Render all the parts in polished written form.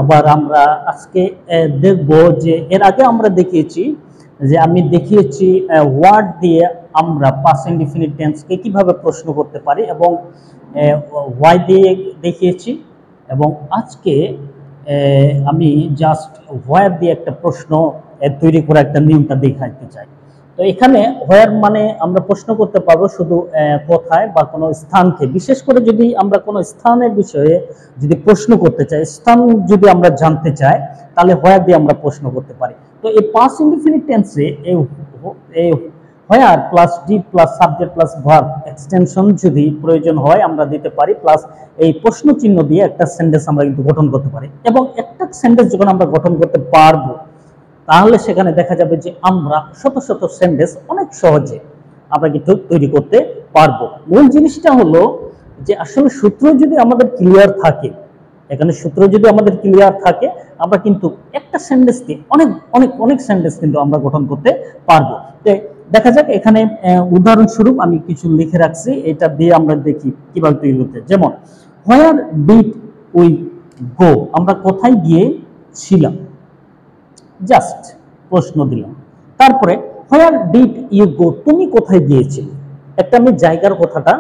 আবার আমরা আজকে দেখব যে এর আগে আমরা দেখিয়েছি যে আমি দেখিয়েছি ওয়ার্ড দিয়ে আমরা পাস্ট ইনডিফিনিট টেন্সকে কিভাবে প্রশ্ন করতে পারি এবং ওয়াই দিয়ে দেখিয়েছি এবং আজকে আমি জাস্ট হোয়ার দিয়ে একটা প্রশ্ন তৈরি করা একটা নিয়মটা দেখাতে চাই। তো এখানে হোয়ার মানে আমরা প্রশ্ন করতে পারবো শুধু কোথায় বা কোনো স্থানকে, বিশেষ করে যদি আমরা কোনো স্থানের বিষয়ে যদি প্রশ্ন করতে চাই, স্থান যদি আমরা জানতে চাই, তাহলে হোয়ার দিয়ে আমরা প্রশ্ন করতে পারি। তো এই পাস্ট ইনডিফিনিট টেন্সে এই where plus D plus subject plus verb extension যদি প্রয়োজন হয় আমরা দিতে পারি, প্লাস এই প্রশ্ন চিহ্ন দিয়ে একটা সেন্টেন্স আমরা কিন্তু গঠন করতে পারি। এবং একটা সেন্টেন্স যখন আমরা গঠন করতে পারবো তাহলে সেখানে দেখা যাবে যে আমরা শত শত সেন্টেন্স অনেক সহজে আমরা কিন্তু তৈরি করতে পারবো। মূল জিনিসটা হলো যে আসলে সূত্র যদি আমাদের ক্লিয়ার থাকে, এখানে সূত্র যদি আমাদের ক্লিয়ার থাকে আমরা কিন্তু একটা সেন্টেন্স দিয়ে অনেক অনেক অনেক সেন্টেন্স কিন্তু আমরা গঠন করতে পারবো। দেখা যাক এখানে উদাহরণস্বরূপ আমি কিছু লিখে রাখছি, এটা দিয়ে আমরা দেখি কিভাবে তৈরি করতে। যেমন হোয়ার ডিড উই গো, আমরা কোথায় গিয়েছিলাম, জাস্ট প্রশ্ন দিলাম। তারপরে হোয়ার ডিড ইউ গো, তুমি কোথায় গিয়েছিলে, একটা আমি জায়গার কথাটা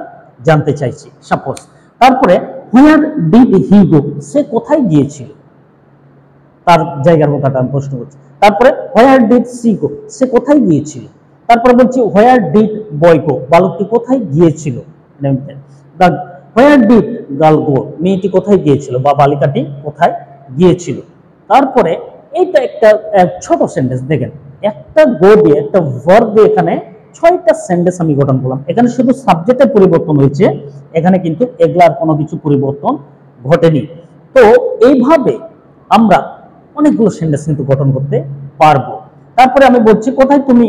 জানতে চাইছি সাপোজ। তারপরে হোয়ার ডিড হি গো, সে কোথায় গিয়েছিল, তার জায়গার কথাটা আমি প্রশ্ন করছি। তারপরে হোয়ার ডিড সি গো, সে কোথায় গিয়েছিল। তারপরে বলছি হোয়ার ডিড বয় গো, বালকটি কোথায় গিয়েছিল। হোয়ার ডিড গার্ল গো, মেয়েটি কোথায় গিয়েছিল বা বালিকাটি কোথায় গিয়েছিল। তারপরে এইটা একটা ছোট সেন্টেন্স, দেখেন একটা গো দিয়ে একটা ভার্ব দিয়ে এখানে 6টা সেন্টেন্স আমি গঠন করলাম। এখানে শুধু সাবজেক্টের পরিবর্তন হয়েছে, এখানে কিন্তু এগুলার কোনো কিছু পরিবর্তন ঘটেনি। তো এইভাবে আমরা অনেকগুলো সেন্টেন্স কিন্তু গঠন করতে পারবো। তারপরে আমি বলছি কোথায় তুমি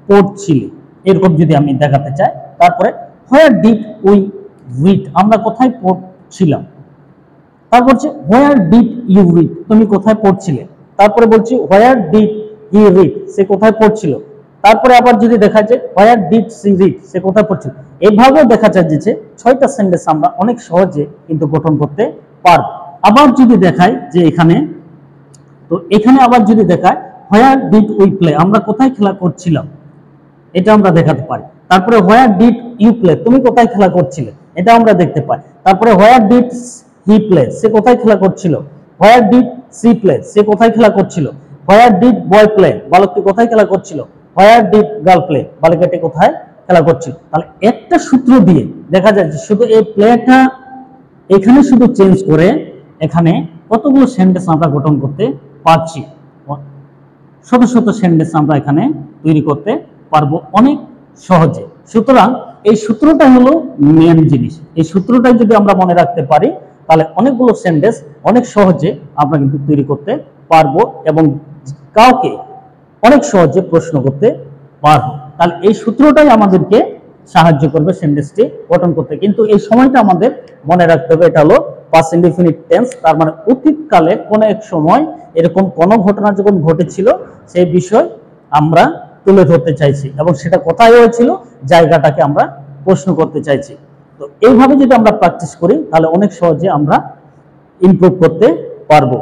পড়ছিলে, এরকম যদি আমি দেখাতে চাই। তারপরে হোয়ার ডিড উই রিড, আমরা কোথায় পড়ছিলাম। তারপর বলছি হোয়ার ডিড ইউ রিড, তুমি কোথায় পড়ছিলে। তারপরে বলছি হোয়ার ডিড হি রিড, সে কোথায় পড়ছিল। তারপরে আবার যদি দেখা যায় হোয়ার ডিড সি রিড, সে কোথায় পড়ছিল। এভাবেও দেখা যায় যে 6টা সেন্টেন্স আমরা অনেক সহজে কিন্তু গঠন করতে পারব। আবার যদি দেখাই যে এখানে, তো এখানে আবার যদি দেখায় হোয়ার ডিড উই প্লে, আমরা কোথায় খেলা করছিলাম, এটা আমরা দেখাতে পারি। তারপরে হোয়ার ডিড ইউ প্লে, তুমি কোথায় খেলা করছিলে, এটা আমরা দেখতে পাই। তারপরে হোয়ার ডিড হি প্লে, সে কোথায় খেলা করছিল। হোয়ার ডিড সি প্লে, সে কোথায় খেলা করছিল। হোয়ার ডিড বয় প্লে, বালকটি কোথায় খেলা করছিল। হোয়ার ডিড গার্ল প্লে, বালিকাটি কোথায় খেলা করছিল। তাহলে একটা সূত্র দিয়ে দেখা যায় যে শুধু এই প্লেটা এখানে শুধু চেঞ্জ করে এখানে কতগুলো সেন্টেন্স আমরা গঠন করতে পারছি, শত শত সেন্টেন্স আমরা এখানে তৈরি করতে পারবো অনেক সহজে। সুতরাং এই সূত্রটা হলো মেন জিনিস, এই সূত্রটা যদি আমরা মনে রাখতে পারি তাহলে অনেকগুলো সেন্টেন্স অনেক সহজে আমরা কিন্তু তৈরি করতে পারবো এবং কাউকে অনেক সহজে প্রশ্ন করতে পারবো। তাহলে এই সূত্রটাই আমাদেরকে সাহায্য করবে সেন্টেন্সটি গঠন করতে। কিন্তু এই সময়টা আমাদের মনে রাখতে হবে, এটা হলো পাস্ট ইনডিফিনিট টেন্স, তার মানে অতীতকালে কোনো এক সময় এরকম কোনো ঘটনা যখন ঘটেছিল সেই বিষয় আমরা তুলে ধরতে চাইছি এবং সেটা কোথায় হয়েছিল, জায়গাটাকে আমরা প্রশ্ন করতে চাইছি। তো এইভাবে যদি আমরা প্র্যাকটিস করি তাহলে অনেক সহজে আমরা ইমপ্রুভ করতে পারবো।